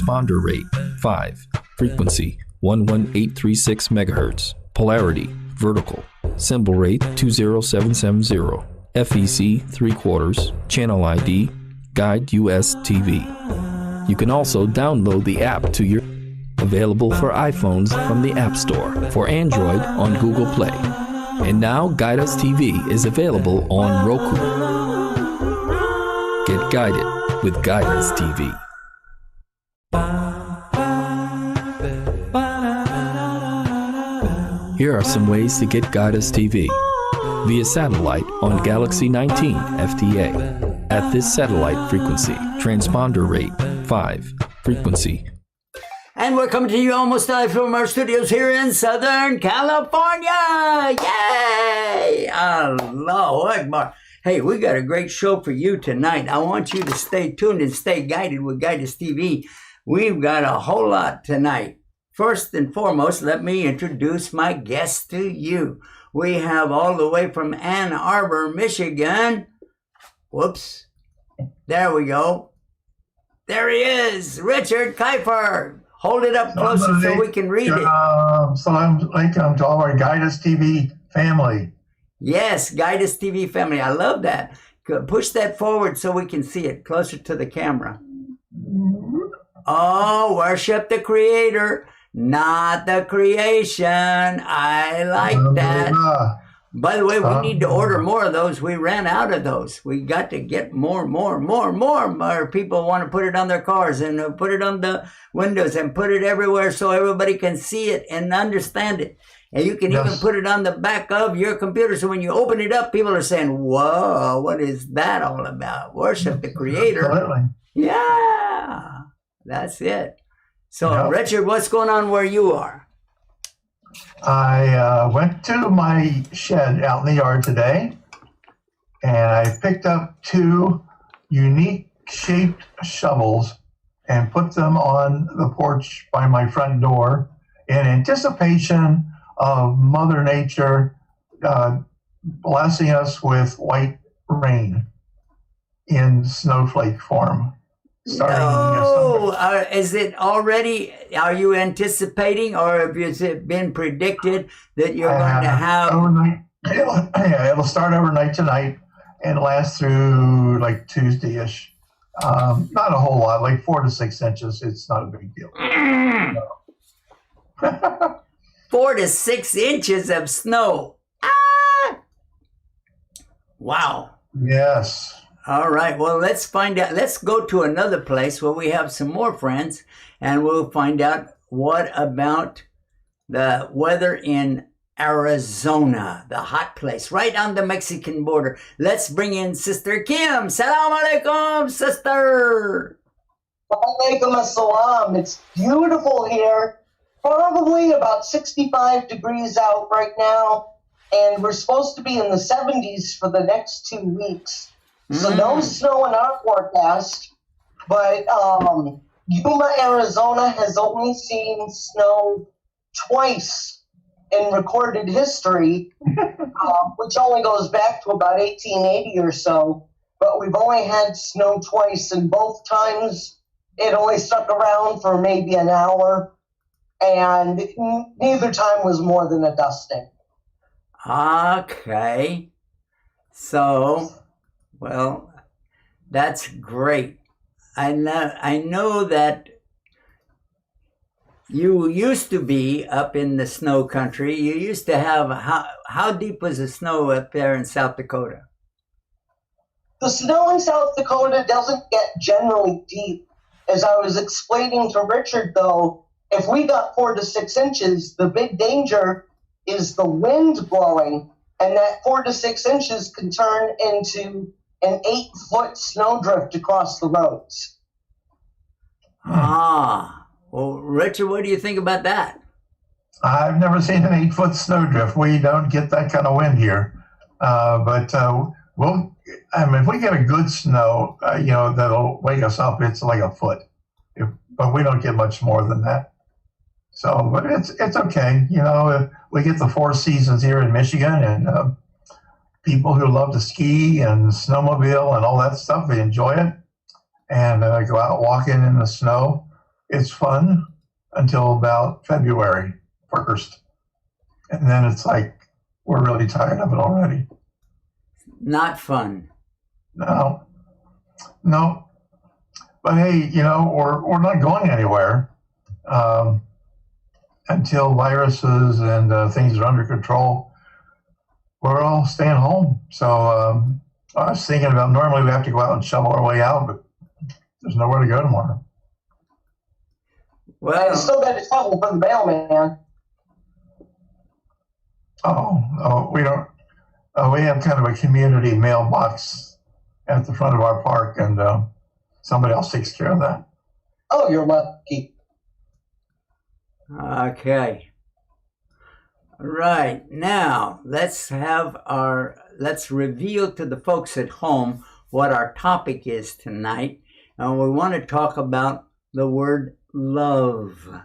transponder rate 5, frequency 11836 MHz, polarity vertical, symbol rate 20770, FEC 3/4, channel ID, Guide US TV. You can also download the app to your available for iPhones from the App Store, for Android on Google Play. And now Guide Us TV is available on Roku. Get guided with Guide Us TV. Here are some ways to get Guide Us TV. Via satellite on Galaxy 19 FTA. At this satellite frequency, transponder rate 5, frequency. And we're coming to you almost live from our studios here in Southern California. Yay! Allahu Akbar. Hey, we got a great show for you tonight. I want you to stay tuned and stay guided with Guide Us TV. We've got a whole lot tonight. First and foremost, let me introduce my guest to you. We have all the way from Ann Arbor, Michigan. Whoops. There we go. There he is, Richard Kiefer. Hold it up closer so we can read it. Assalamu alaikum to all our Guide Us TV family. Yes, Guide Us TV family. I love that. Push that forward so we can see it closer to the camera. Oh, worship the Creator, not the creation. I like that. By the way, we need to order more of those. We ran out of those. We got to get more. More people want to put it on their cars and put it on the windows and put it everywhere so everybody can see it and understand it. And you can even put it on the back of your computer. So when you open it up, people are saying, whoa, what is that all about? Worship the Creator. Absolutely. Yeah, that's it. So, Richard, what's going on where you are? I went to my shed out in the yard today, and I picked up 2 unique shaped shovels and put them on the porch by my front door in anticipation of Mother Nature blessing us with white rain in snowflake form. Is it already, are you anticipating, or has it been predicted that you're going to have? Overnight, it'll start overnight tonight and last through like Tuesday-ish. Not a whole lot, like 4 to 6 inches. It's not a big deal. 4 to 6 inches of snow. Ah! Wow. Yes. All right. Well, let's find out. Let's go to another place where we have some more friends, and we'll find out what about the weather in Arizona, the hot place, right on the Mexican border. Let's bring in Sister Kim. Salam alaikum, sister. Alaikum assalam. It's beautiful here. Probably about 65 degrees out right now, and we're supposed to be in the 70s for the next 2 weeks. So no snow in our forecast, but Yuma, Arizona has only seen snow twice in recorded history, which only goes back to about 1880 or so. But we've only had snow twice, and both times it only stuck around for maybe an hour, and neither time was more than a dusting. Okay. So, well, that's great. I know that you used to be up in the snow country. You used to have, how deep was the snow up there in South Dakota? The snow in South Dakota doesn't get generally deep. As I was explaining to Richard, though, if we got 4 to 6 inches, the big danger is the wind blowing, and that 4 to 6 inches can turn into an 8-foot snowdrift across the roads. Well, Richard, what do you think about that? I've never seen an 8-foot snowdrift. We don't get that kind of wind here. But if we get a good snow, that'll wake us up, it's like a foot. But we don't get much more than that. So, but it's okay. We get the 4 seasons here in Michigan, and people who love to ski and snowmobile and all that stuff, they enjoy it. And go out walking in the snow. it's fun until about February 1st. And then it's like, we're really tired of it already. Not fun. No. But hey, we're not going anywhere until viruses and things are under control. We're all staying home. So I was thinking about, normally we have to go out and shovel our way out, but there's nowhere to go tomorrow. Well, I still got to shovel for the mailman. We don't. We have kind of a community mailbox at the front of our park, and somebody else takes care of that. Oh, you're lucky. Okay. Right. Now, let's reveal to the folks at home what our topic is tonight. And we want to talk about the word love.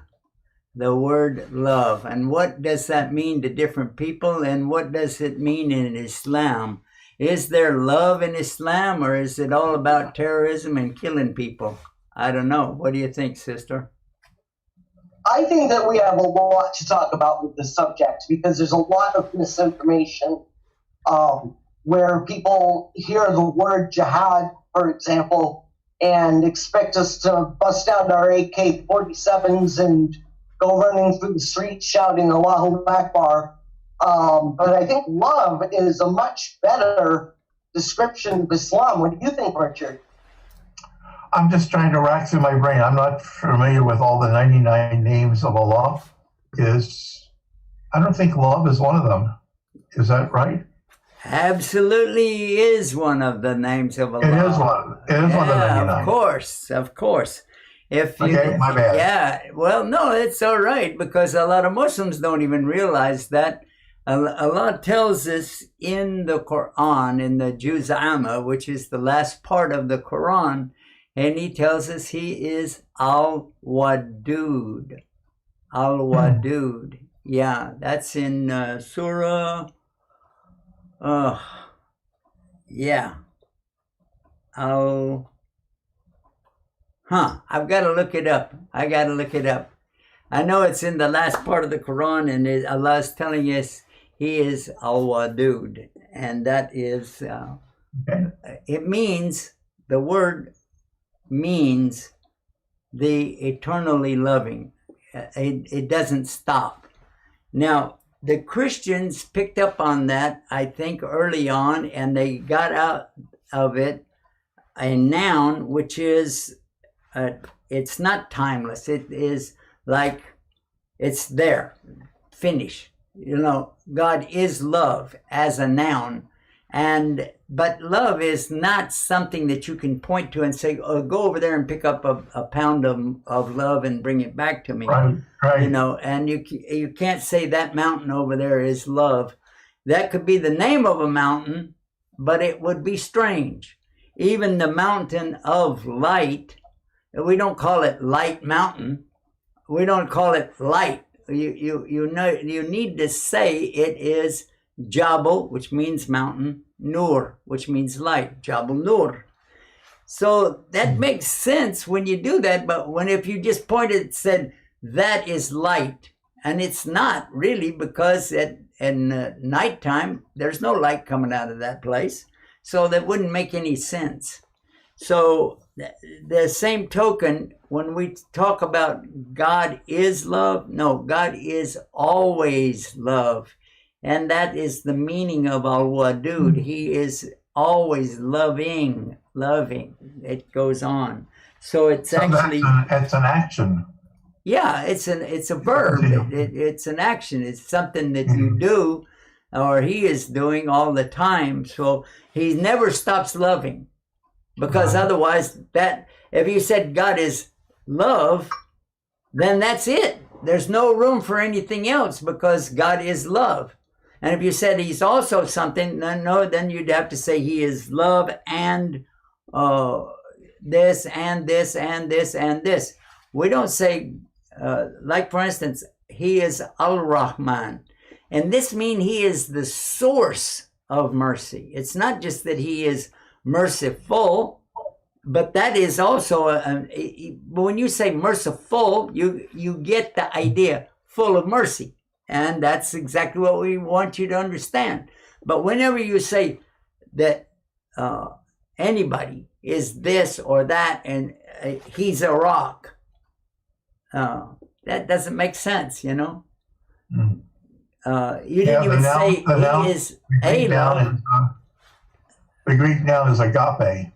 The word love. And what does that mean to different people? And what does it mean in Islam? Is there love in Islam, or is it all about terrorism and killing people? I don't know. What do you think, sister? I think that we have a lot to talk about with this subject because there's a lot of misinformation where people hear the word jihad, for example, and expect us to bust out our AK-47s and go running through the streets shouting Allahu Akbar. But I think love is a much better description of Islam. What do you think, Richard? I'm just trying to rack through my brain. I'm not familiar with all the 99 names of Allah. I don't think love is one of them. Is that right? Absolutely is one of the names of Allah. It is one. It is one of the 99. Of course. Okay, my bad. Yeah, well, no, it's all right, because a lot of Muslims don't even realize that Allah tells us in the Quran, in the Juz Amma, which is the last part of the Quran, and he tells us he is Al-Wadud. Al-Wadud. Yeah, that's in Surah. Yeah. I've got to look it up. I know it's in the last part of the Quran, and Allah is telling us he is Al-Wadud. And that is, it means, the word means the eternally loving. It doesn't stop. Now, the Christians picked up on that, I think, early on, and they got out of it a noun, which is, it's not timeless. It is like, it's there, finish. God is love as a noun. But love is not something that you can point to and say, oh, go over there and pick up a pound of love and bring it back to me. Right. And you can't say that mountain over there is love. That could be the name of a mountain, but it would be strange. Even the mountain of light, we don't call it Light Mountain. We don't call it light. You need to say it is Jabal, which means mountain, Nur, which means light, Jabal Nur. So that makes sense when you do that, but if you just pointed, said that is light, and it's not really, because in nighttime there's no light coming out of that place, so that wouldn't make any sense. So the same token, when we talk about God is love, no, God is always love. And that is the meaning of Al-Wadud. He is always loving. It goes on. So it's actually... It's an action. Yeah, it's a verb. It's an action. It's something that you do, or he is doing all the time. So he never stops loving. Because otherwise, if you said God is love, then that's it. There's no room for anything else, because God is love. And if you said he's also something, then you'd have to say he is love and this and this and this and this. We don't say, like for instance, he is Al-Rahman. And this means he is the source of mercy. It's not just that he is merciful, but that is also when you say merciful, you get the idea full of mercy, and that's exactly what we want you to understand. But whenever you say that anybody is this or that, and he's a rock, that doesn't make sense, you know. Mm. You didn't even say he is a love. The Greek noun is agape,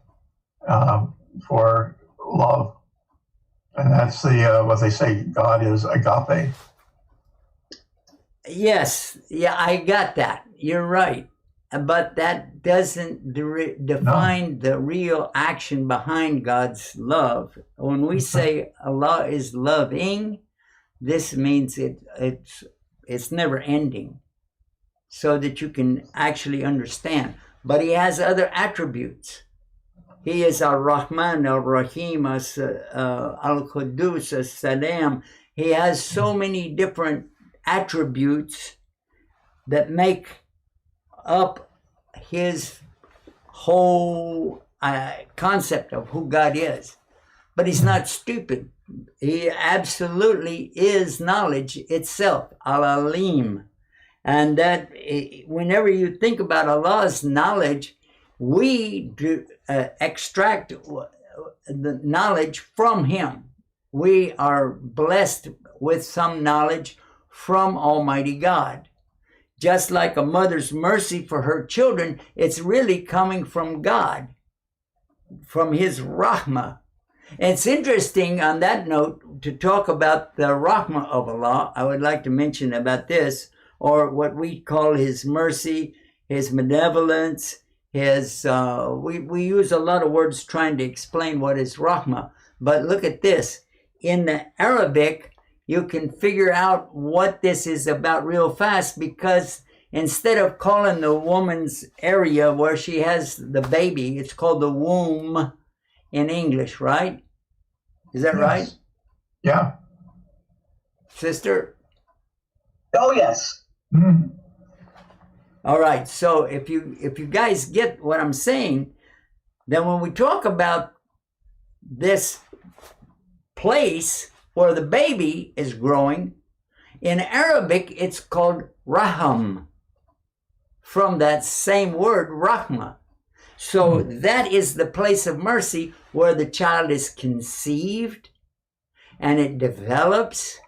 for love, and that's the what they say. God is agape. Yes, yeah, I got that. You're right, but that doesn't define the real action behind God's love. When we say Allah is loving, this means it's never ending, so that you can actually understand. But he has other attributes. He is Ar-Rahman, Ar-Rahim, Al-Qudus, As-Salam. He has so many different attributes that make up his whole concept of who God is. But he's not stupid. He absolutely is knowledge itself, Al-Alim. And that whenever you think about Allah's knowledge, we extract the knowledge from him. We are blessed with some knowledge from Almighty God. Just like a mother's mercy for her children, it's really coming from God, from his rahmah. And it's interesting on that note to talk about the rahmah of Allah. I would like to mention about this, or what we call his mercy, his benevolence, his, we use a lot of words trying to explain what is rahmah. But look at this. In the Arabic, you can figure out what this is about real fast, because instead of calling the woman's area where she has the baby, it's called the womb in English, right? Is that right? Yeah. Sister? Oh, yes. Mm-hmm. All right. So if you guys get what I'm saying, then when we talk about this place where the baby is growing, in Arabic it's called raham, from that same word rahmah. So that is the place of mercy where the child is conceived and it develops.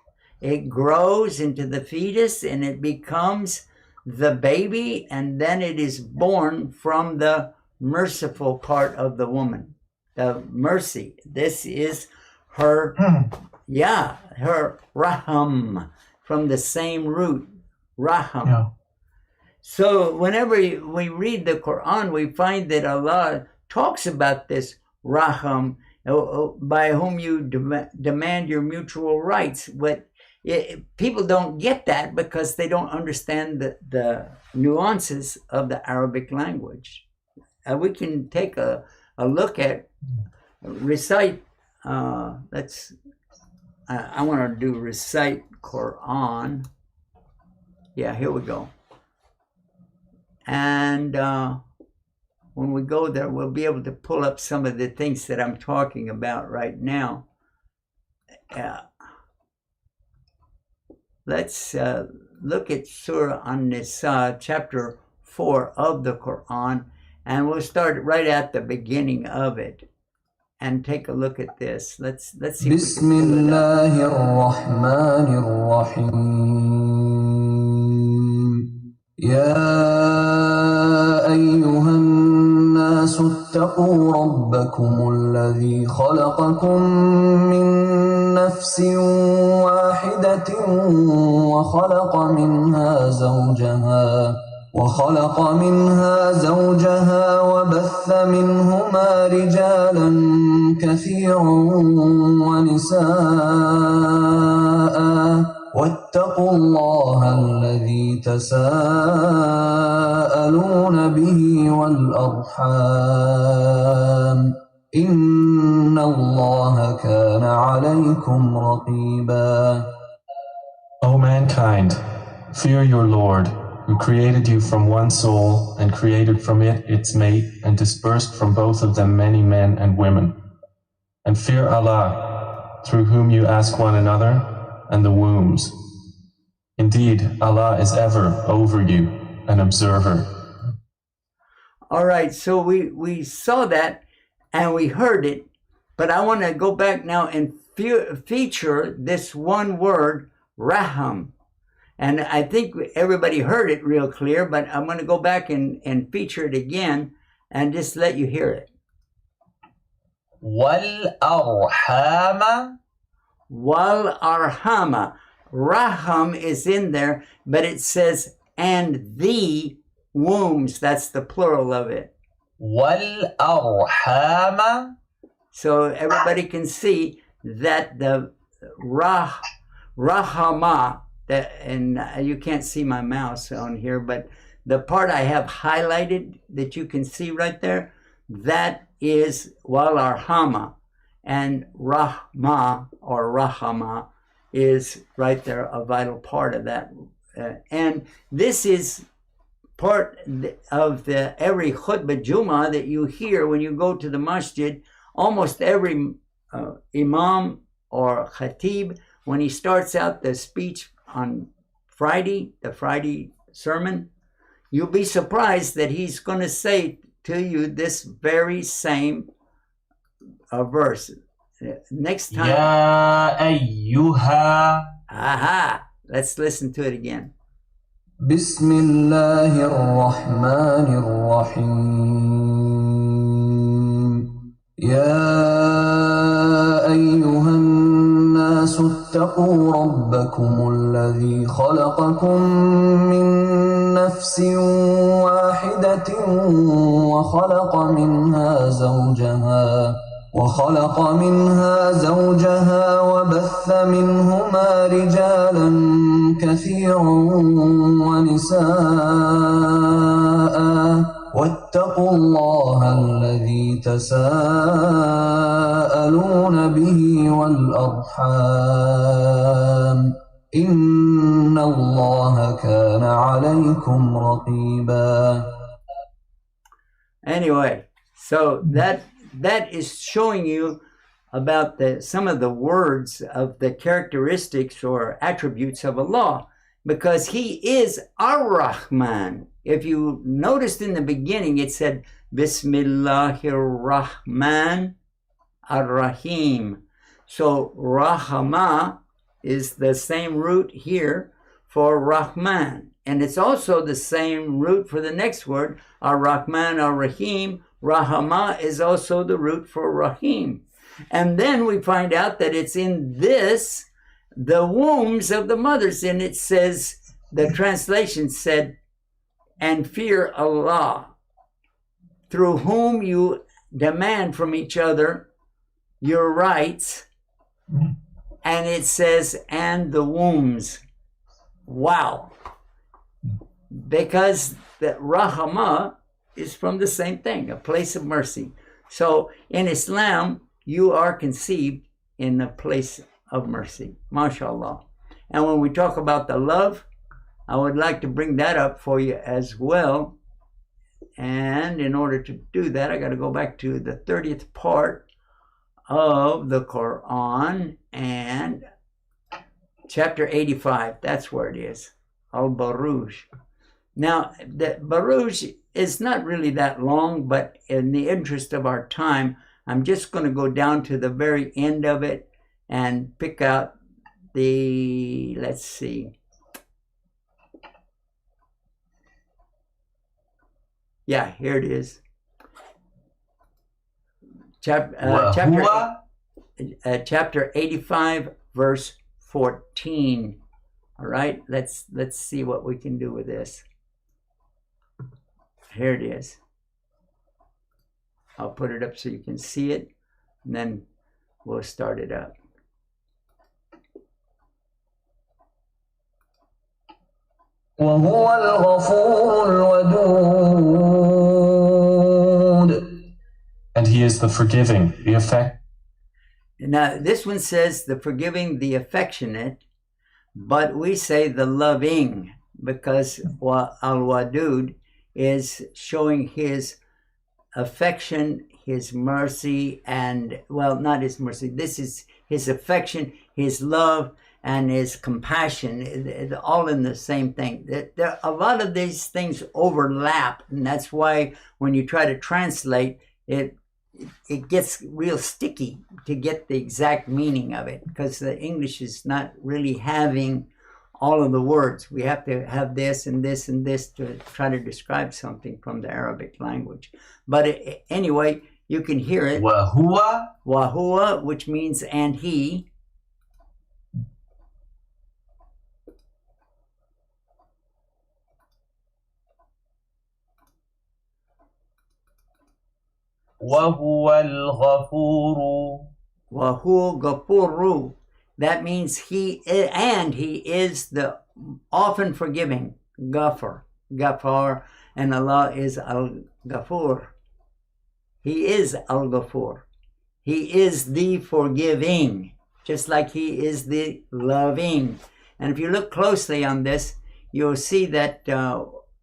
It grows into the fetus and it becomes the baby, and then it is born from the merciful part of the woman, the mercy. This is her, her raham, from the same root, raham. Yeah. So whenever we read the Quran, we find that Allah talks about this raham, by whom you demand your mutual rights. But people don't get that because they don't understand the nuances of the Arabic language. We can take a look at, recite, I want to do recite Quran. Yeah, here we go. And when we go there, we'll be able to pull up some of the things that I'm talking about right now. Let's look at Surah An-Nisa, chapter 4 of the Quran, and we'll start right at the beginning of it and take a look at this. Let's see. Bismillahir Rahmanir Rahim. Ya ayyuhan nasu ittaqu rabbakum alladhi khalaqakum min نفس واحدة وخلق منها زوجها وبث منهما رجالا كثيرا ونساء واتقوا الله الذي تساءلون به والأرحام إن الله كان عليكم رقيبا. O mankind, fear your Lord, who created you from one soul and created from it its mate and dispersed from both of them many men and women. And fear Allah, through whom you ask one another, and the wombs. Indeed, Allah is ever over you, an observer. All right, so we saw that and we heard it, but I want to go back now and feature this one word, raham. And I think everybody heard it real clear, but I'm going to go back and feature it again and just let you hear it. وَالْأَرْحَامَ Wal arhama. Raham is in there, but it says, and the wombs. That's the plural of it. وَالْأَرْحَامَ. So everybody can see that the rahama, and you can't see my mouse on here, but the part I have highlighted that you can see right there, that is wal arhama, and rahma or rahama is right there, a vital part of that. And this is part of the every khutbah Jummah that you hear when you go to the masjid. Almost every imam or khatib, when he starts out the speech on Friday, the Friday sermon, you'll be surprised that he's going to say to you this very same verse. Next time. Ya ayyuha. Aha. Let's listen to it again. بسم الله الرحمن الرحيم يا أيها الناس اتقوا ربكم الذي خلقكم من نفس واحدة وخلق منها زوجها وبث منهما رجالا كثيرا ونساء واتقوا الله الذي تساءلون به والأرحام إن الله كان عليكم رقيبا. Anyway, so that is showing you about some of the words of the characteristics or attributes of Allah, because He is Ar-Rahman. If you noticed in the beginning, it said Bismillahir Rahman Ar-Rahim. So Rahama is the same root here for Rahman. And it's also the same root for the next word, Ar-Rahman Ar-Rahim. Rahama is also the root for Rahim. And then we find out that it's in this, the wombs of the mothers. And it says, the translation said, and fear Allah, through whom you demand from each other your rights. And it says, and the wombs. Wow. Because the Rahama is from the same thing, a place of mercy. So in Islam, you are conceived in a place of mercy. MashaAllah. And when we talk about the love, I would like to bring that up for you as well. And in order to do that, I got to go back to the 30th part of the Quran and chapter 85. That's where it is. Al-Baruj. Now, the Baruj is not really that long, but in the interest of our time, I'm just going to go down to the very end of it and pick out the, let's see. Yeah, here it is. Chapter 85, verse 14. All right, let's see what we can do with this. Here it is. I'll put it up so you can see it, and then we'll start it up. وهو الغفور الودود. And He is the forgiving, the affectionate. Now, this one says the forgiving, the affectionate, but we say the loving. because al-wadud is showing his affection, his mercy, and, well, not his mercy. This is his affection, his love, and his compassion, all in the same thing. A lot of these things overlap, and that's why when you try to translate it, it gets real sticky to get the exact meaning of it, because the English is not really having all of the words. We have to have this and this and this to try to describe something from the Arabic language. But anyway, you can hear it. وهو Wahua, which means and he. وهو الغفور. Wahu Gafuru. That means he is the often forgiving. Gafar, and Allah is Al-Ghafur. He is Al-Ghafur. He is the forgiving, just like he is the loving. And if you look closely on this, you'll see that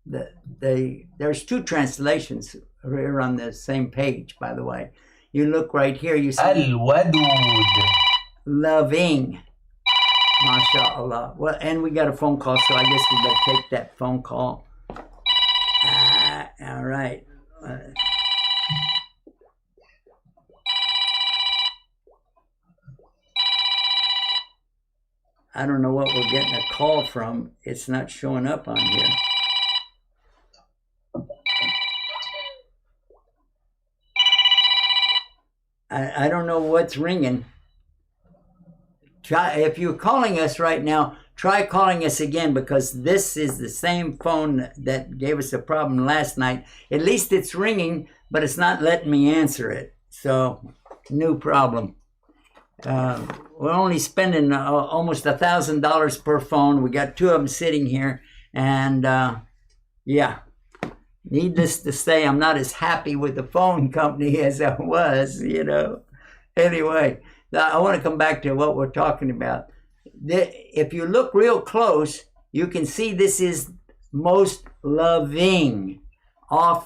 there's two translations here on the same page, by the way. You look right here, you see الودود. loving. MashaAllah. Well, and we got a phone call, so I guess we better take that phone call. All right. I don't know what we're getting a call from. It's not showing up on here. I don't know what's ringing. Try, if you're calling us right now, try calling us again, because this is the same phone that gave us a problem last night. At least it's ringing, but it's not letting me answer it. So, new problem. We're only spending almost $1,000 per phone. We got two of them sitting here, and yeah. Needless to say, I'm not as happy with the phone company as I was, you know. Anyway, I want to come back to what we're talking about. If you look real close, you can see this is most loving,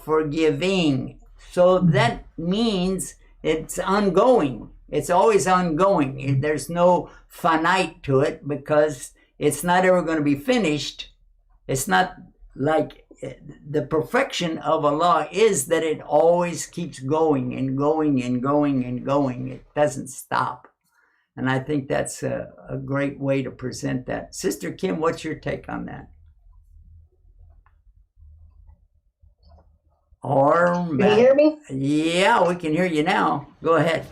forgiving. So that means it's ongoing. It's always ongoing. There's no finite to it, because it's not ever going to be finished. It's not like the perfection of Allah is that it always keeps going and going and going and going. It doesn't stop. And I think that's a great way to present that. Sister Kim, what's your take on that? Or Can you hear me? Yeah, we can hear you now. Go ahead.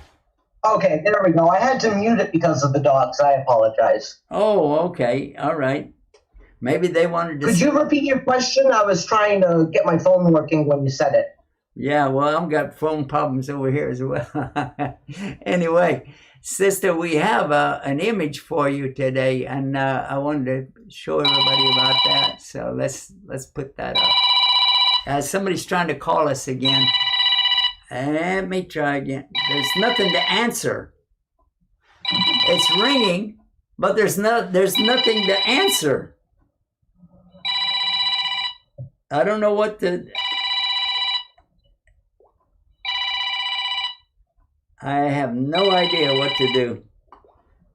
Okay, there we go. I had to mute it because of the dogs. I apologize. Oh, okay. All right. Maybe they wanted to... Could you repeat your question? I was trying to get my phone working when you said it. Yeah, well, I've got phone problems over here as well. Anyway, sister, we have an image for you today, and I wanted to show everybody about that. So let's put that up. Somebody's trying to call us again. Let me try again. There's nothing to answer. It's ringing, but there's nothing to answer. I don't know what to... I have no idea what to do.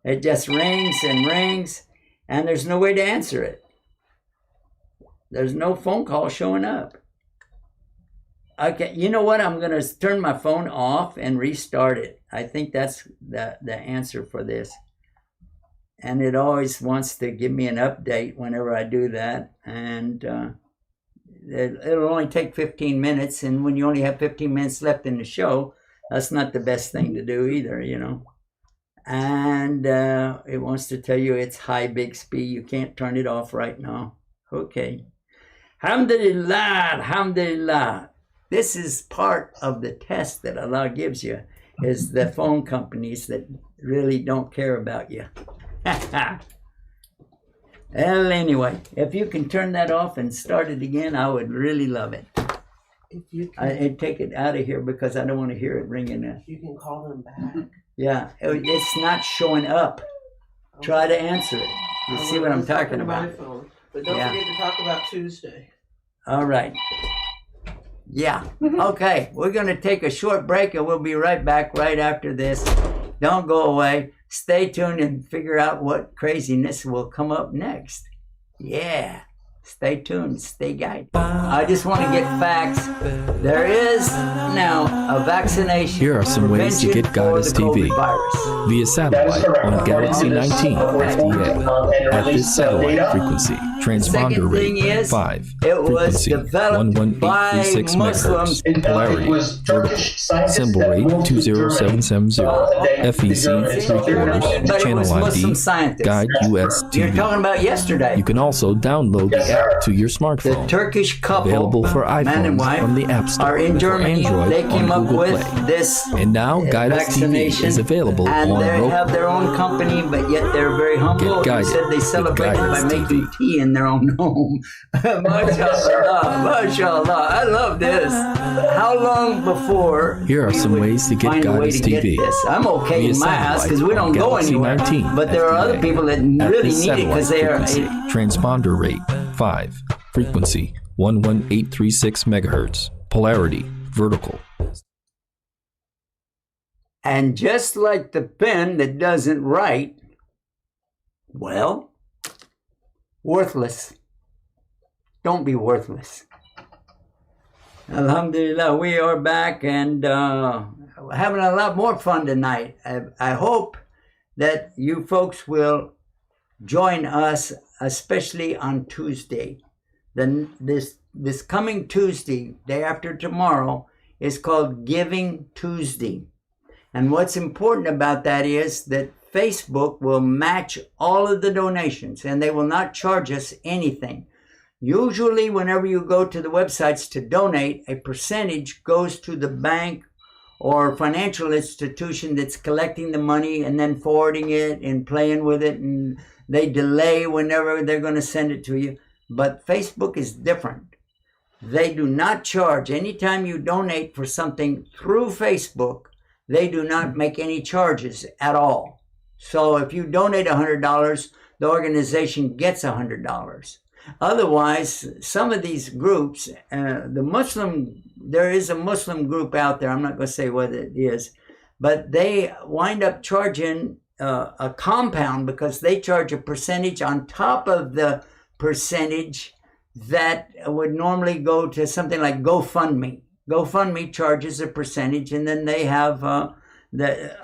It just rings and rings, and there's no way to answer it. There's no phone call showing up. Okay, you know what? I'm going to turn my phone off and restart it. I think that's the answer for this. And it always wants to give me an update whenever I do that. And it'll only take 15 minutes. And when you only have 15 minutes left in the show, that's not the best thing to do either, you know. And it wants to tell you it's high Bixby. You can't turn it off right now. Okay. Alhamdulillah, alhamdulillah. This is part of the test that Allah gives you, is the phone companies that really don't care about you. Well, anyway, if you can turn that off and start it again, I would really love it. If you can, I'd take it out of here because I don't want to hear it ringing. you can call them back. Yeah, it's not showing up. Try to answer it. You see what I'm talking about? My phone. But don't Yeah. forget to talk about Tuesday. All right. Yeah. Okay. We're going to take a short break and we'll be right back right after this. Don't go away. Stay tuned and figure out what craziness will come up next. Yeah. Stay tuned. Stay guided. I just want to get facts. There is now a vaccination. Here are some ways to get Goddess TV via satellite on Galaxy 19 FDA at this satellite frequency, transponder rate 5, it was frequency developed by 11836 Muslims. megahertz, polarity vertical, symbol rate 20770, FEC 3 quarters, But it channel was Muslim ID, scientists. Guide US You're TV. talking about yesterday. You can also download the app to your The smartphone. Turkish couple, Available for man and iPhones wife, from the App Store are in or Germany. Android They came on up Google with Play. this And now Guidance TV vaccination, is available and on they Roku. have their own company, but yet they're very humble. Get They guided said they with celebrate it by Guidance making TV. tea in their own home. Mashallah, mashallah. I love this. How long before Here are we some would ways to get find a way Goddess to get TV. this? I'm okay Via in my house because we satellite don't on go Galaxy anywhere. 19 But there are other FDA people that at really this need it because they are. frequency, transponder rate 5, frequency 11836 megahertz, polarity vertical. And just like the pen that doesn't write, well, worthless. Don't be worthless. Alhamdulillah, we are back and having a lot more fun tonight. I hope that you folks will join us, especially on Tuesday. Then this coming Tuesday, day after tomorrow, is called Giving Tuesday. And what's important about that is that Facebook will match all of the donations and they will not charge us anything. Usually, whenever you go to the websites to donate, a percentage goes to the bank or financial institution that's collecting the money and then forwarding it and playing with it, and they delay whenever they're going to send it to you. But Facebook is different. They do not charge. Anytime you donate for something through Facebook, they do not make any charges at all. So if you donate $100, the organization gets $100. Otherwise, some of these groups, there is a Muslim group out there, I'm not going to say what it is, but they wind up charging a compound because they charge a percentage on top of the percentage that would normally go to something like GoFundMe. GoFundMe charges a percentage, and then they have a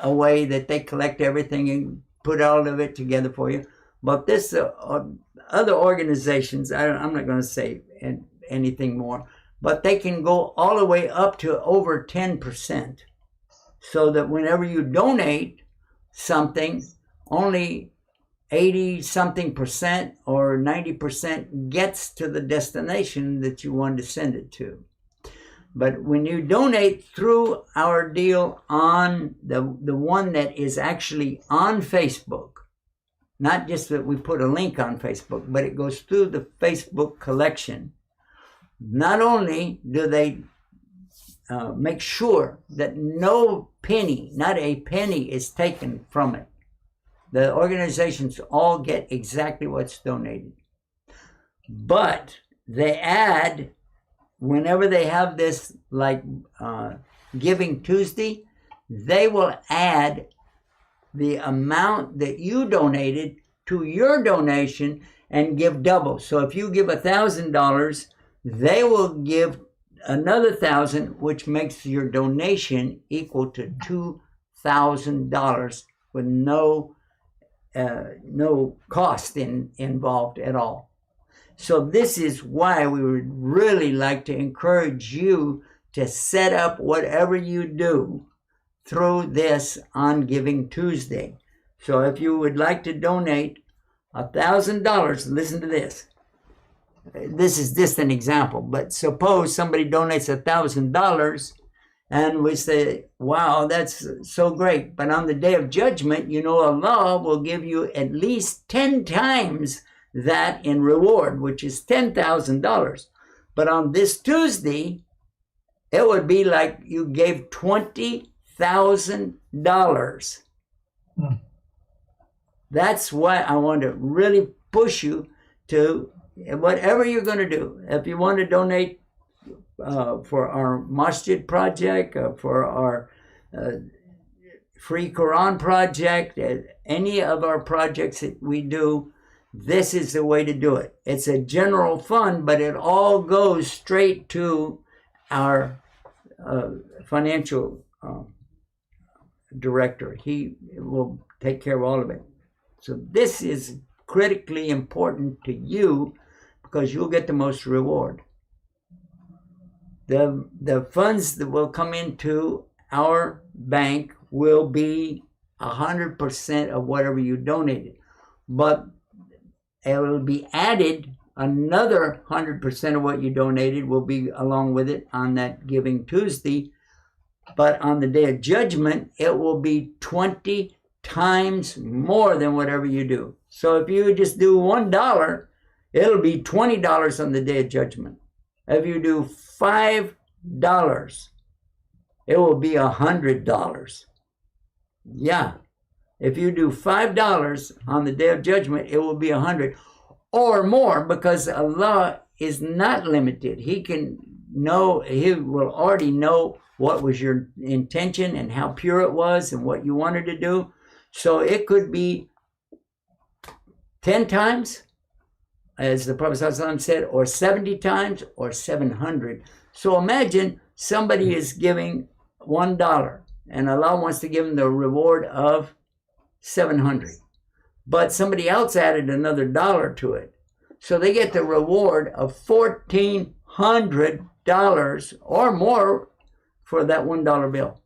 way that they collect everything and put all of it together for you. But this other organizations, I'm not going to say anything more, but they can go all the way up to over 10%. So that whenever you donate something, only 80-something% or 90% gets to the destination that you wanted to send it to. But when you donate through our deal on the one that is actually on Facebook, not just that we put a link on Facebook, but it goes through the Facebook collection, not only do they make sure that no penny, not a penny, is taken from it. The organizations all get exactly what's donated. But they add, whenever they have this, like Giving Tuesday, they will add the amount that you donated to your donation and give double. So if you give $1,000, they will give another $1,000, which makes your donation equal to $2,000 with no cost involved at all. So this is why we would really like to encourage you to set up whatever you do through this on Giving Tuesday. So if you would like to donate $1,000, listen to this. This is just an example, but suppose somebody donates $1,000 and we say, wow, that's so great. But on the day of judgment, you know, Allah will give you at least 10 times that in reward, which is $10,000. But on this Tuesday, it would be like you gave $20,000. That's why I want to really push you to whatever you're going to do, if you want to donate for our masjid project, for our free Quran project, any of our projects that we do, this is the way to do it. It's a general fund, but it all goes straight to our financial director. He will take care of all of it. So this is critically important to you because you'll get the most reward. The funds that will come into our bank will be 100% of whatever you donated, but it will be added. Another 100% of what you donated will be along with it on that Giving Tuesday. But on the Day of Judgment, it will be 20 times more than whatever you do. So if you just do $1, it'll be $20 on the Day of Judgment. If you do $5, it will be $100. Yeah. If you do $5 on the Day of Judgment, it will be $100 or more, because Allah is not limited. He can know, He will already know what was your intention and how pure it was and what you wanted to do. So it could be 10 times, as the Prophet ﷺ said, or 70 times, or 700. So imagine somebody is giving $1 and Allah wants to give them the reward of 700. But somebody else added another $1 to it. So they get the reward of $1,400 or more for that $1 bill.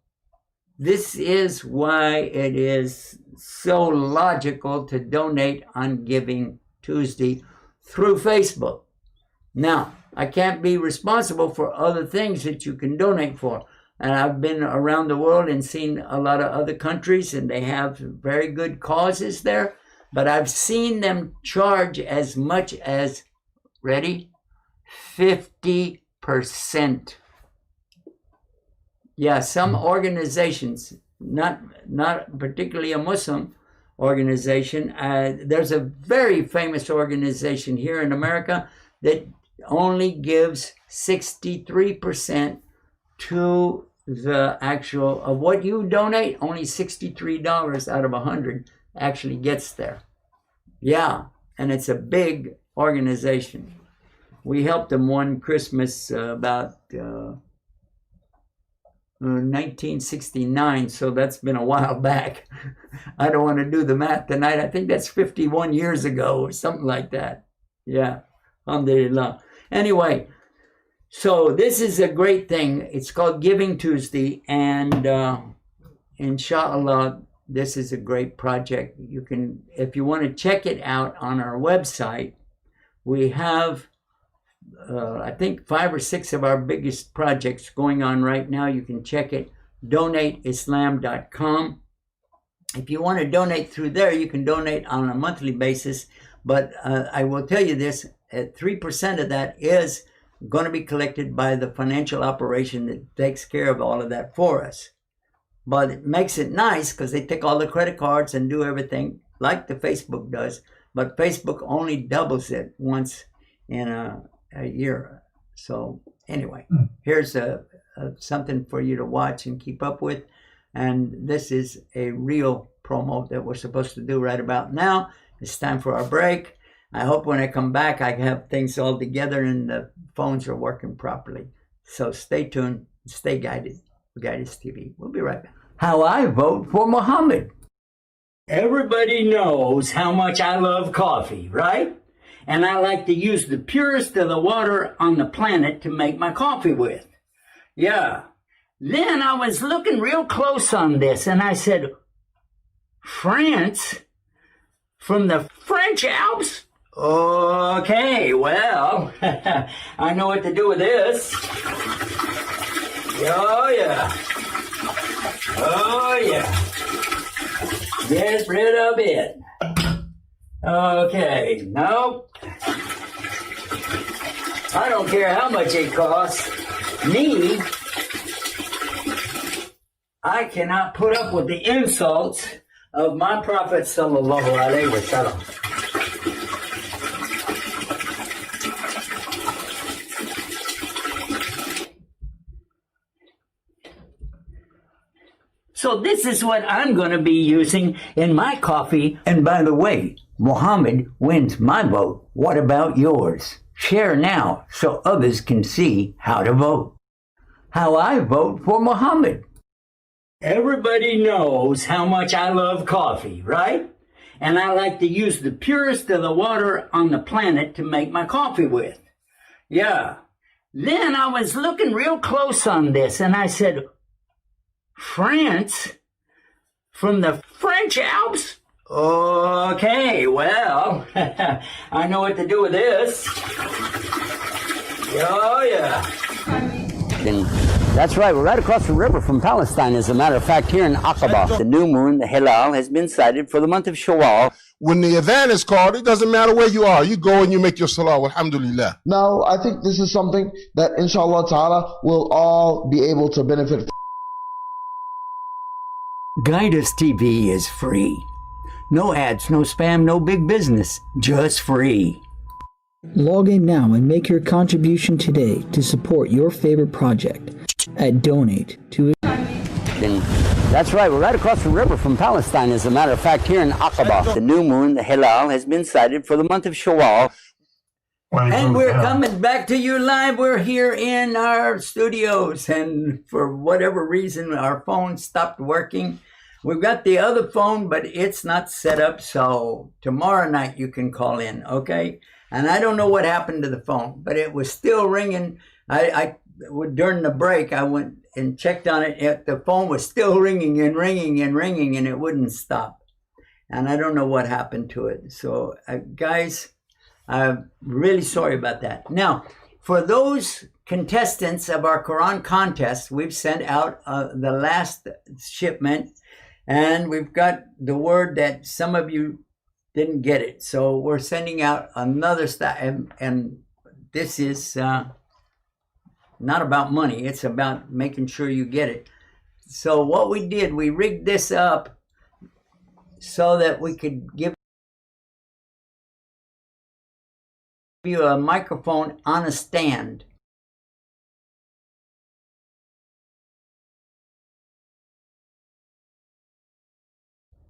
This is why it is so logical to donate on Giving Tuesday through Facebook. Now, I can't be responsible for other things that you can donate for. And I've been around the world and seen a lot of other countries, and they have very good causes there. But I've seen them charge as much as, ready, 50%. Yeah, some organizations, not particularly a Muslim organization. There's a very famous organization here in America that only gives 63% to the actual of what you donate. Only $63 out of 100 actually gets there. Yeah, and it's a big organization. We helped them one Christmas about 1969, so that's been a while back. I don't want to do the math tonight. I think that's 51 years ago or something like that. Yeah, alhamdulillah. Anyway, so this is a great thing. It's called Giving Tuesday, and inshallah, this is a great project. You can, if you want to check it out on our website, we have I think 5 or 6 of our biggest projects going on right now. You can check it, donateislam.com. If you want to donate through there, you can donate on a monthly basis. But I will tell you this, 3% of that is going to be collected by the financial operation that takes care of all of that for us. But it makes it nice because they take all the credit cards and do everything like the Facebook does. But Facebook only doubles it once in a year. So anyway, here's something for you to watch and keep up with. And this is a real promo that we're supposed to do right about now. It's time for our break. I hope when I come back, I have things all together and the phones are working properly. So stay tuned, stay guided. Guidance TV. We'll be right back. How I vote for Muhammad. Everybody knows how much I love coffee, right? And I like to use the purest of the water on the planet to make my coffee with. Yeah. Then I was looking real close on this, and I said, France? From the French Alps? Okay, well, I know what to do with this. Oh, yeah. Oh, yeah. Get rid of it. Okay, nope. I don't care how much it costs. Me, I cannot put up with the insults of my Prophet sallallahu alaihi wasallam. So this is what I'm going to be using in my coffee. And by the way, Mohammed wins my vote. What about yours? Share now so others can see how to vote. How I vote for Mohammed. Everybody knows how much I love coffee, right? And I like to use the purest of the water on the planet to make my coffee with. Yeah. Then I was looking real close on this and I said, France? From the French Alps? Okay, well, I know what to do with this. Oh, yeah. That's right, we're right across the river from Palestine, as a matter of fact, here in Aqaba. The new moon, the Hilal, has been sighted for the month of Shawwal. When the adhan is called, it doesn't matter where you are. You go and you make your salah, alhamdulillah. Now, I think this is something that, inshallah ta'ala, we'll all be able to benefit from. Guidus TV is free. No ads, no spam, no big business. Just free. Log in now and make your contribution today to support your favorite project at Donate to. That's right, we're right across the river from Palestine, as a matter of fact, here in Aqaba. The new moon, the Hilal, has been sighted for the month of Shawwal. And we're coming back to you live. We're here in our studios, and for whatever reason, our phone stopped working. We've got the other phone, but it's not set up, so tomorrow night you can call in, okay? And I don't know what happened to the phone, but it was still ringing. During the break, I went and checked on it. The phone was still ringing and ringing and ringing, and it wouldn't stop. And I don't know what happened to it. So, guys, I'm really sorry about that. Now, for those contestants of our Quran contest, we've sent out the last shipment, and we've got the word that some of you didn't get it. So we're sending out another stuff, and this is not about money. It's about making sure you get it. So what we did, we rigged this up so that we could give you a microphone on a stand.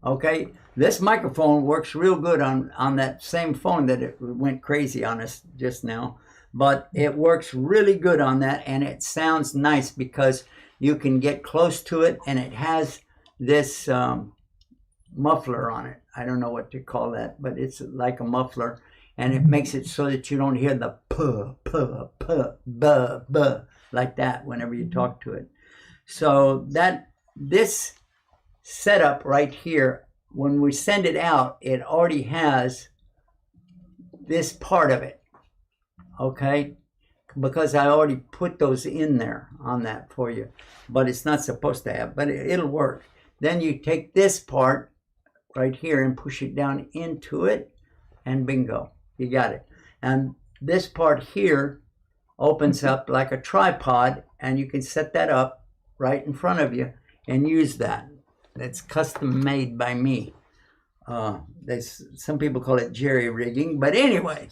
Okay, this microphone works real good on that same phone that it went crazy on us just now, but it works really good on that, and it sounds nice because you can get close to it, and it has this muffler on it. I don't know what to call that, but it's like a muffler, and it makes it so that you don't hear the puh, puh, puh, buh, buh, like that whenever you talk to it. So this setup right here, when we send it out, it already has this part of it, okay? Because I already put those in there on that for you, but it's not supposed to have, but it'll work. Then you take this part right here and push it down into it, and bingo, you got it. And this part here opens up like a tripod, and you can set that up right in front of you and use that. It's custom made by me. Some people call it jerry rigging, but anyway,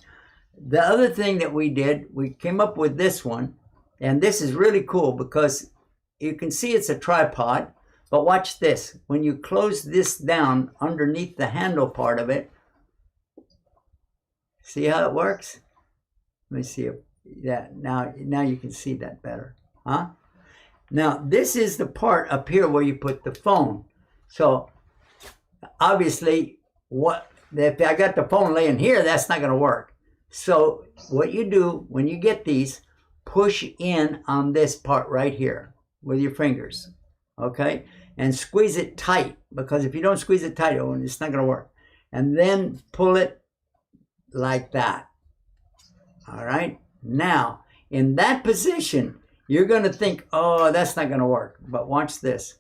the other thing that we did, we came up with this one, and this is really cool because you can see it's a tripod, but watch this. When you close this down underneath the handle part of it, see how it works? Let me see that. Now you can see that better, huh? Now, this is the part up here where you put the phone. So, obviously, if I got the phone laying here, that's not going to work. So, what you do when you get these, push in on this part right here with your fingers, okay? And squeeze it tight, because if you don't squeeze it tight, it's not going to work. And then pull it like that, all right? Now, in that position, you're going to think, oh, that's not going to work. But watch this.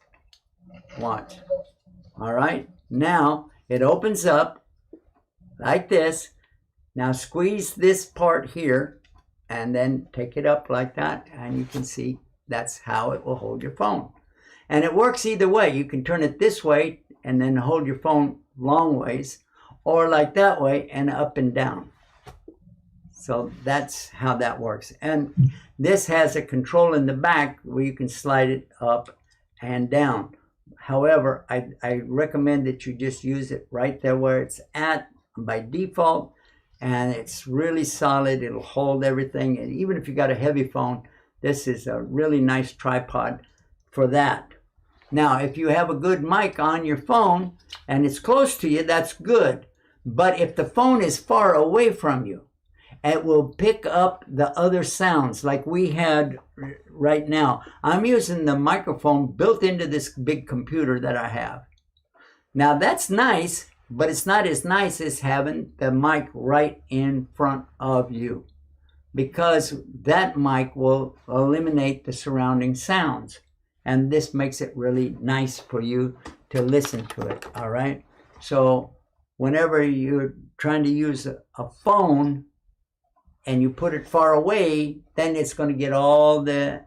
Watch. All right. Now it opens up like this. Now squeeze this part here and then take it up like that. And you can see that's how it will hold your phone. And it works either way. You can turn it this way and then hold your phone long ways, or like that way and up and down. So that's how that works. And this has a control in the back where you can slide it up and down. However, I recommend that you just use it right there where it's at by default, and it's really solid. It'll hold everything. And even if you got a heavy phone, this is a really nice tripod for that. Now, if you have a good mic on your phone and it's close to you, that's good. But if the phone is far away from you, it will pick up the other sounds like we had right now. I'm using the microphone built into this big computer that I have. Now that's nice, but it's not as nice as having the mic right in front of you, because that mic will eliminate the surrounding sounds. And this makes it really nice for you to listen to it, all right? So whenever you're trying to use a phone and you put it far away, then it's going to get all the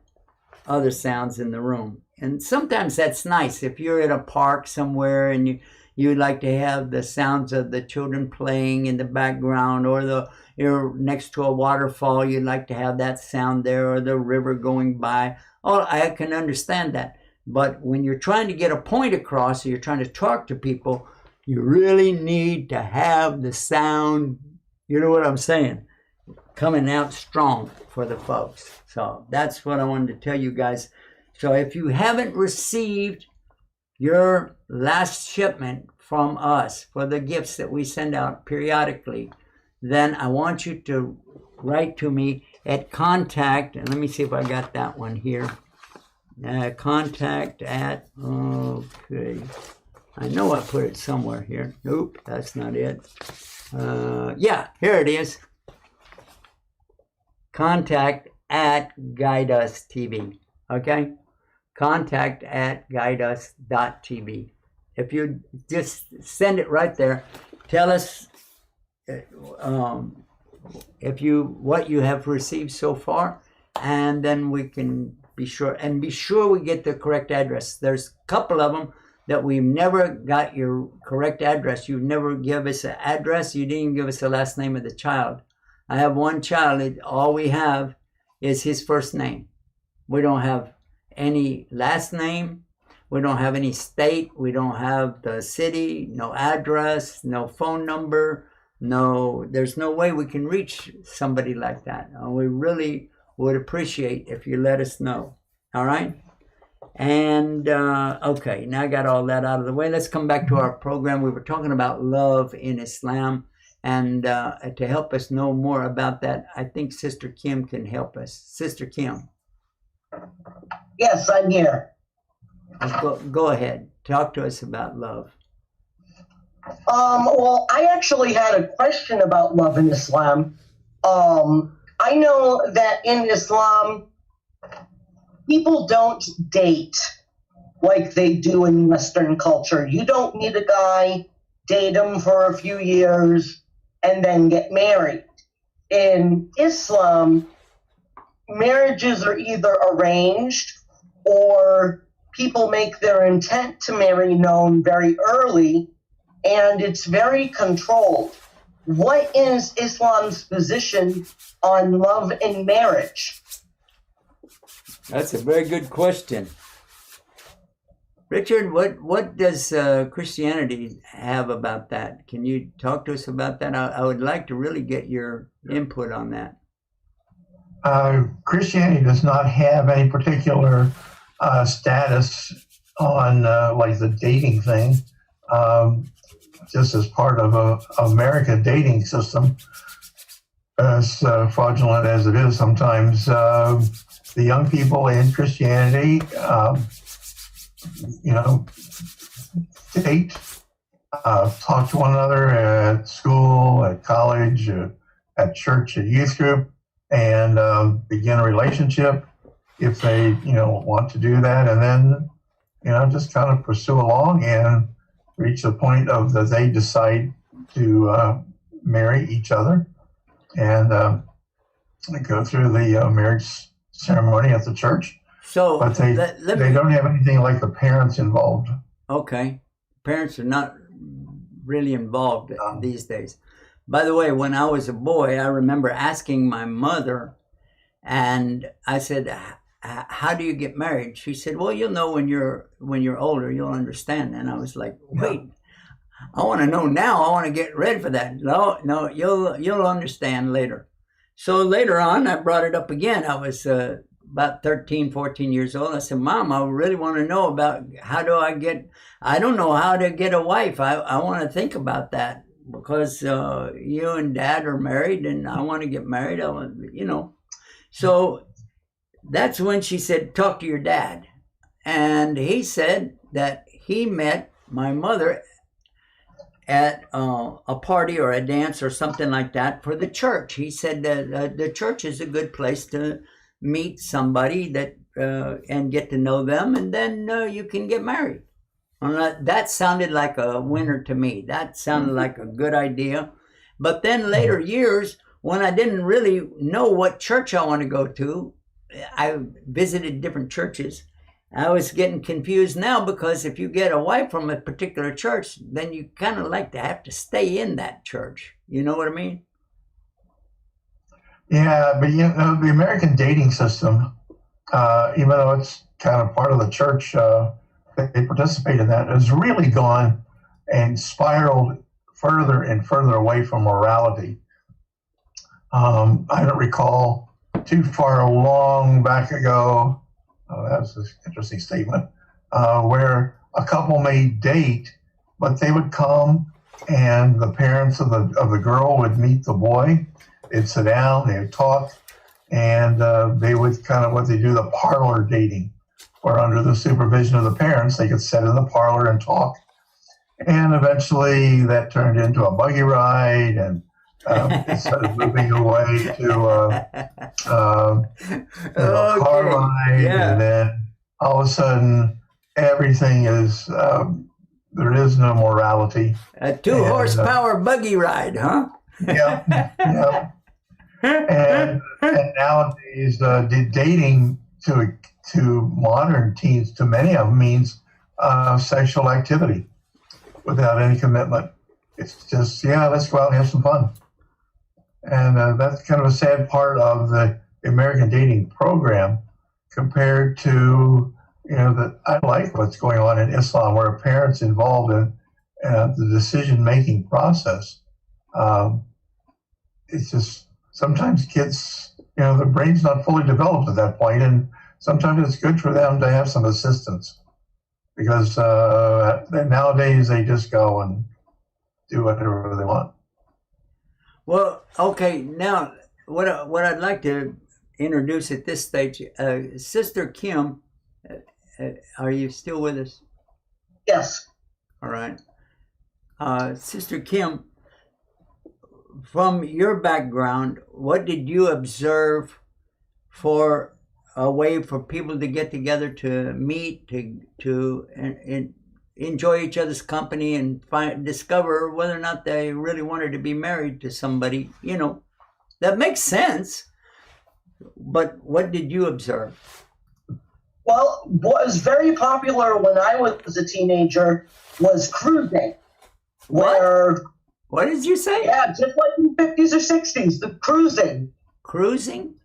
other sounds in the room. And sometimes that's nice. If you're at a park somewhere and you like to have the sounds of the children playing in the background, or you're next to a waterfall, you'd like to have that sound there, or the river going by. Oh, I can understand that. But when you're trying to get a point across, or you're trying to talk to people, you really need to have the sound, you know what I'm saying, coming out strong for the folks. So that's what I wanted to tell you guys. So if you haven't received your last shipment from us for the gifts that we send out periodically, then I want you to write to me at contact, and let me see if I got that one here. Contact at, okay, I know I put it somewhere here. Nope, that's not it. Yeah, here it is. Contact at Guide Us TV. Okay? Contact at guideus.tv. If you just send it right there, tell us what you have received so far, and then we can be sure we get the correct address. There's a couple of them that we've never got your correct address. You never give us an address. You didn't even give us the last name of the child. I have one child. All we have is his first name. We don't have any last name. We don't have any state. We don't have the city, no address, no phone number. No, there's no way we can reach somebody like that. We really would appreciate if you let us know. All right? And, okay, now I got all that out of the way. Let's come back to our program. We were talking about love in Islam. And to help us know more about that, I think Sister Kim can help us. Sister Kim. Yes, I'm here. Go ahead. Talk to us about love. Well, I actually had a question about love in Islam. I know that in Islam, people don't date like they do in Western culture. You don't meet a guy, date him for a few years, and then get married. In Islam, marriages are either arranged or people make their intent to marry known very early, and it's very controlled. What is Islam's position on love and marriage? That's a very good question. Richard, what does Christianity have about that? Can you talk to us about that? I would like to really get your input on that. Christianity does not have any particular status on like the dating thing. Just as part of a American dating system, as fraudulent as it is sometimes, the young people in Christianity, date, talk to one another at school, at college, at church, at youth group, and begin a relationship if they, want to do that, and then, just kind of pursue along and reach the point of that they decide to marry each other and go through the marriage ceremony at the church. So, but they don't have anything like the parents involved. Okay. Parents are not really involved these days. By the way, when I was a boy, I remember asking my mother, and I said, how do you get married? She said, well, you'll know when you're older, you'll understand. And I was like, wait, I want to know now. I want to get ready for that. No, you'll understand later. So later on, I brought it up again. I was about 13, 14 years old. I said, Mom, I really want to know about I don't know how to get a wife. I want to think about that because you and Dad are married and I want to get married. So that's when she said, talk to your dad. And he said that he met my mother at a party or a dance or something like that for the church. He said that the church is a good place to meet somebody that and get to know them, and then you can get married. That sounded like a winner to me. That sounded like a good idea. But then later years, when I didn't really know what church I want to go to, I visited different churches. I was getting confused now because if you get a wife from a particular church, then you kind of like to have to stay in that church. You know what I mean? Yeah, but the American dating system, even though it's kind of part of the church, they participate in that, has really gone and spiraled further and further away from morality. I don't recall too far long back ago, that's an interesting statement, where a couple may date, but they would come and the parents of the girl would meet the boy. They'd sit down, they would talk, and they would kind of the parlor dating, where under the supervision of the parents, they could sit in the parlor and talk. And eventually that turned into a buggy ride, and instead of moving away to a car ride, and then all of a sudden everything is, there is no morality. A 2-horsepower buggy ride, huh? Yeah. And nowadays, dating to modern teens, to many of them, means sexual activity without any commitment. It's just, let's go out and have some fun. And that's kind of a sad part of the American dating program compared to, that I like what's going on in Islam, where a parent's involved in the decision-making process. It's just, sometimes kids, their brain's not fully developed at that point, and sometimes it's good for them to have some assistance, because nowadays they just go and do whatever they want. Well, okay, now what I'd like to introduce at this stage, Sister Kim, are you still with us? Yes. All right. Sister Kim, from your background, what did you observe for a way for people to get together, to meet, to enjoy each other's company and discover whether or not they really wanted to be married to somebody? That makes sense. But what did you observe? Well, what was very popular when I was a teenager was cruising. What did you say? Yeah, just like in the 50s or 60s, the cruising. Cruising?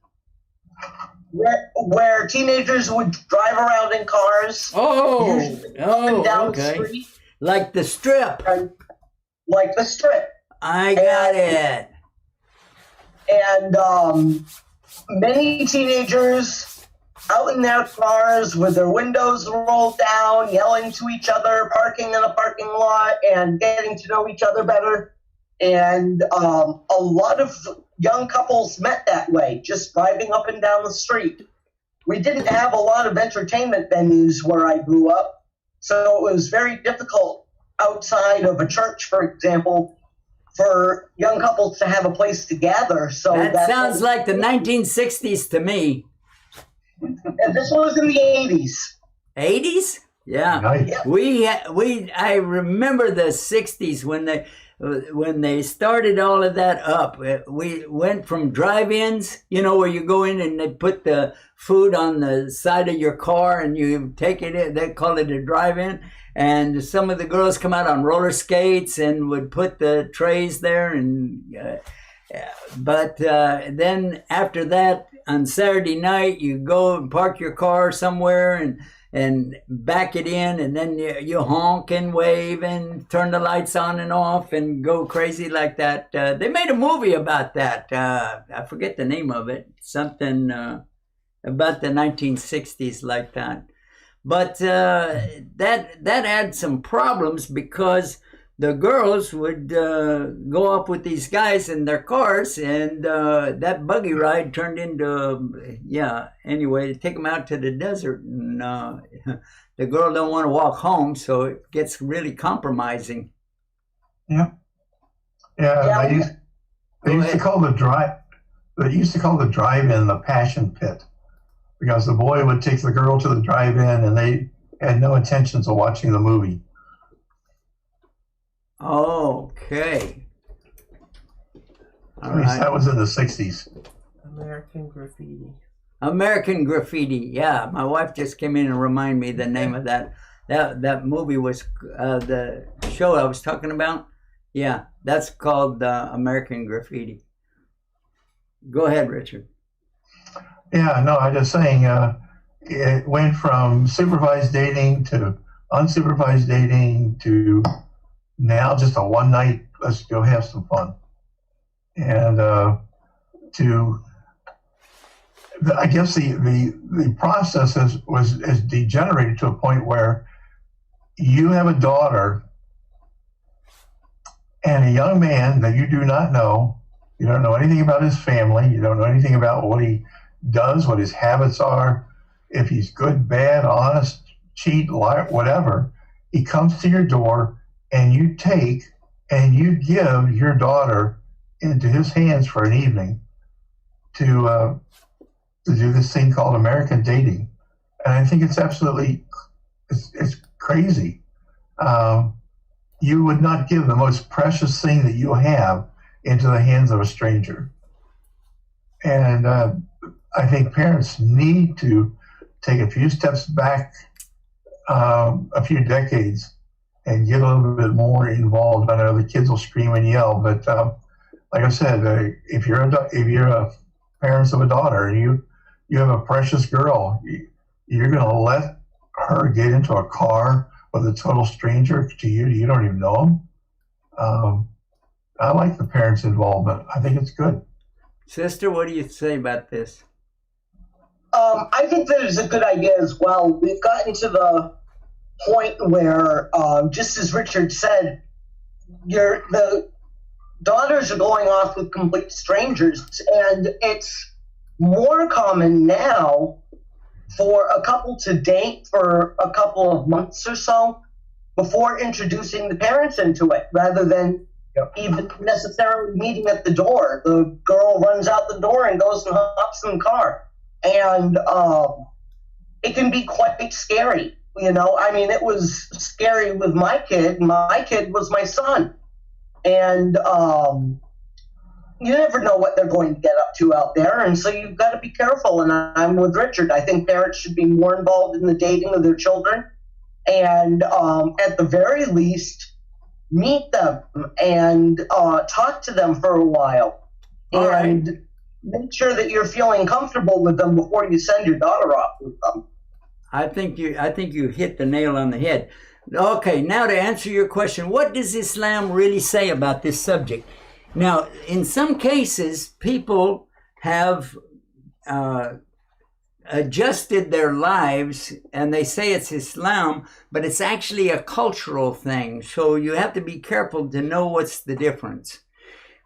Where teenagers would drive around in cars. Usually up and down the street. Like the Strip. Like the Strip. I got it. And many teenagers out in their cars with their windows rolled down, yelling to each other, parking in a parking lot, and getting to know each other better. And a lot of young couples met that way, just driving up and down the street. We didn't have a lot of entertainment venues where I grew up, so it was very difficult outside of a church, for example, for young couples to have a place to gather. So that sounds like the 1960s to me. And this was in the 80s. 80s? Yeah. Nice. I remember the 60s when they started all of that up. We went from drive-ins, where you go in and they put the food on the side of your car and you take it in. They call it a drive-in. And some of the girls come out on roller skates and would put the trays there. But then after that, on Saturday night, you go and park your car somewhere and back it in, and then you honk and wave and turn the lights on and off and go crazy like that. They made a movie about that. I forget the name of it. Something about the 1960s like that. But that had some problems because the girls would go up with these guys in their cars, and that buggy ride turned into, anyway, take them out to the desert. And the girl don't want to walk home, so it gets really compromising. Yeah. They used to call the drive-in the passion pit, because the boy would take the girl to the drive-in and they had no intentions of watching the movie. Okay. At least that was in the 60s. American Graffiti. American Graffiti. Yeah, my wife just came in and reminded me the name of that. That movie was the show I was talking about. Yeah, that's called American Graffiti. Go ahead, Richard. Yeah, no, I'm just saying it went from supervised dating to unsupervised dating to now just a one night, let's go have some fun. And I guess the process has degenerated to a point where you have a daughter and a young man that you do not know. You don't know anything about his family. You don't know anything about what he does, what his habits are, if he's good, bad, honest, cheat, lie, whatever. He comes to your door and you take and you give your daughter into his hands for an evening to do this thing called American dating. And I think it's absolutely, it's crazy. You would not give the most precious thing that you have into the hands of a stranger. And I think parents need to take a few steps back, a few decades, and get a little bit more involved. I know the kids will scream and yell, but like I said, if you're a parents of a daughter and you have a precious girl, you're going to let her get into a car with a total stranger to you. You don't even know them. I like the parents' involvement. I think it's good. Sister, what do you say about this? I think that is a good idea as well. We've gotten to the point where, just as Richard said, the daughters are going off with complete strangers, and it's more common now for a couple to date for a couple of months or so before introducing the parents into it, rather than even necessarily meeting at the door. The girl runs out the door and goes and hops in the car. And it can be quite scary, you know. I mean, it was scary with my kid. My kid was my son. And you never know what they're going to get up to out there. And so you've got to be careful. And I'm with Richard. I think parents should be more involved in the dating of their children. And at the very least, meet them and talk to them for a while. All and right. Make sure that you're feeling comfortable with them before you send your daughter off with them. I think you hit the nail on the head. Okay, now to answer your question, what does Islam really say about this subject? Now, in some cases, people have adjusted their lives and they say it's Islam, but it's actually a cultural thing. So you have to be careful to know what's the difference.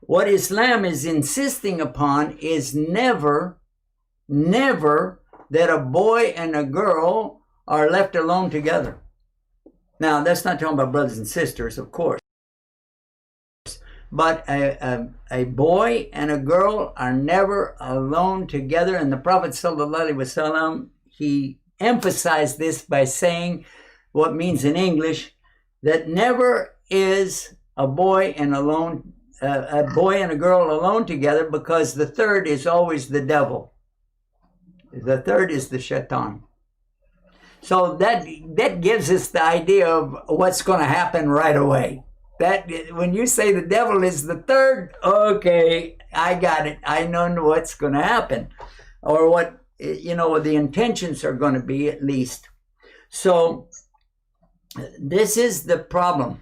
What Islam is insisting upon is never that a boy and a girl are left alone together. Now, that's not talking about brothers and sisters, of course. But a boy and a girl are never alone together. And the Prophet ﷺ, he emphasized this by saying what means in English that never is a boy and a girl alone together, because the third is always the devil. The third is the shaitan. So that gives us the idea of what's going to happen right away. That when you say the devil is the third, okay, I got it. I know what's going to happen. or what, the intentions are going to be at least. So this is the problem.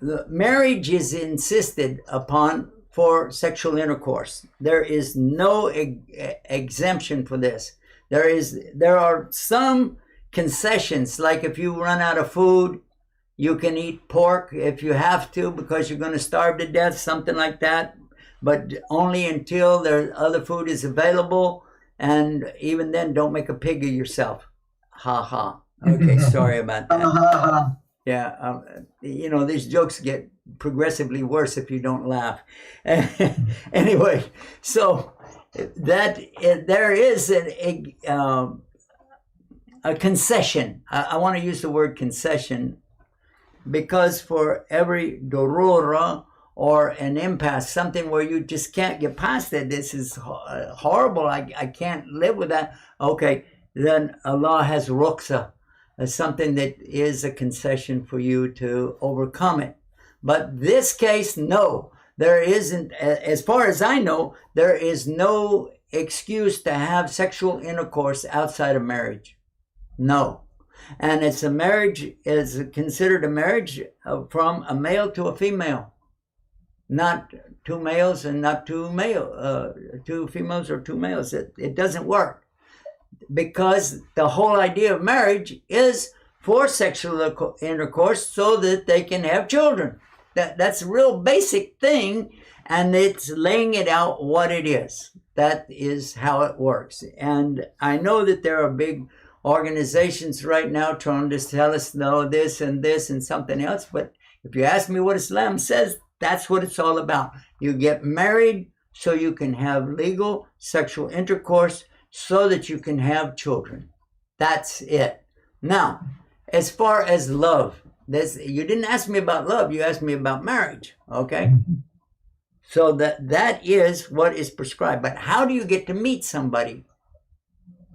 The marriage is insisted upon for sexual intercourse. There is no exemption for this. There are some concessions, like if you run out of food, you can eat pork if you have to because you're going to starve to death, something like that, but only until other food is available, and even then, don't make a pig of yourself. Ha ha. Okay, sorry about that. Yeah, these jokes get progressively worse if you don't laugh. Anyway, so there is a concession. I want to use the word concession because for every dorura or an impasse, something where you just can't get past it, this is horrible, I can't live with that. Okay, then Allah has ruqsa, something that is a concession for you to overcome it. But this case, no, there isn't. As far as I know, there is no excuse to have sexual intercourse outside of marriage. No. And it's a marriage, is considered a marriage from a male to a female, not two males and not two females or two males. It doesn't work. Because the whole idea of marriage is for sexual intercourse so that they can have children. That's a real basic thing, and it's laying it out what it is. That is how it works. And I know that there are big organizations right now trying to tell us, no, this and something else. But if you ask me what Islam says, that's what it's all about. You get married so you can have legal sexual intercourse so that you can have children. That's it. Now, as far as love, you didn't ask me about love, you asked me about marriage, okay? So that is what is prescribed. But how do you get to meet somebody?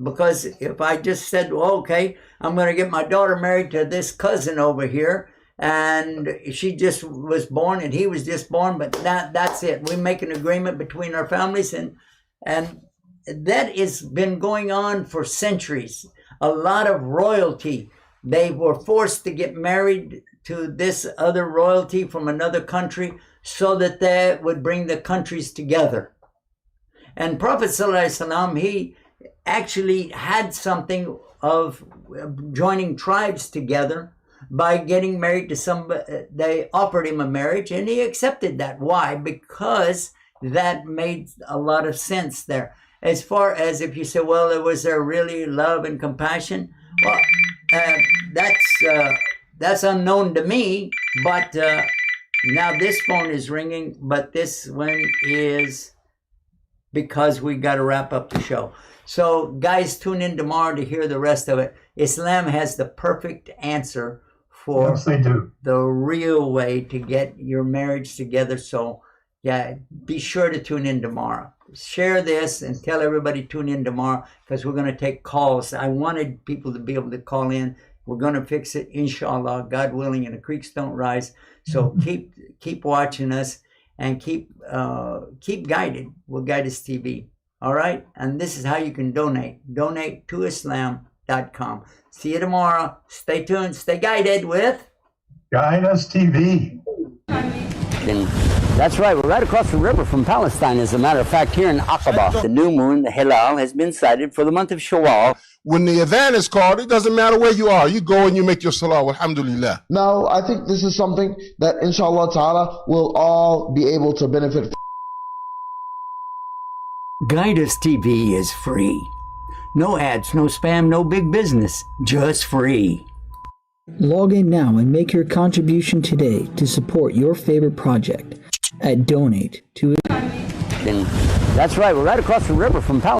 Because if I just said, well, okay, I'm going to get my daughter married to this cousin over here, and she just was born and he was just born, but that's it. We make an agreement between our families, and that has been going on for centuries. A lot of royalty, they were forced to get married to this other royalty from another country so that they would bring the countries together. And Prophet ﷺ, he actually had something of joining tribes together by getting married to somebody. They offered him a marriage and he accepted that. Why? Because that made a lot of sense there. As far as if you say, well, was there really love and compassion? Well, that's unknown to me, but now this phone is ringing, but this one is because we got to wrap up the show. So guys, tune in tomorrow to hear the rest of it. Islam has the perfect answer for the real way to get your marriage together. So yeah, be sure to tune in tomorrow. Share this and tell everybody tune in tomorrow because we're going to take calls. I wanted people to be able to call in. We're going to fix it, inshallah, God willing, and the creeks don't rise. So keep watching us and keep guided with Guidance TV. All right? And this is how you can donate. Donate to Islam.com. See you tomorrow. Stay tuned. Stay guided with Guidance TV. That's right. We're right across the river from Palestine. As a matter of fact, here in Aqaba, the new moon, the Hilal, has been sighted for the month of Shawwal. When the adhan is called, it doesn't matter where you are. You go and you make your salah. Alhamdulillah. Now, I think this is something that, inshallah ta'ala, we'll all be able to benefit from. Guidance TV is free. No ads, no spam, no big business. Just free. Log in now and make your contribution today to support your favorite project at Donate to. That's right. We're right across the river from Palestine.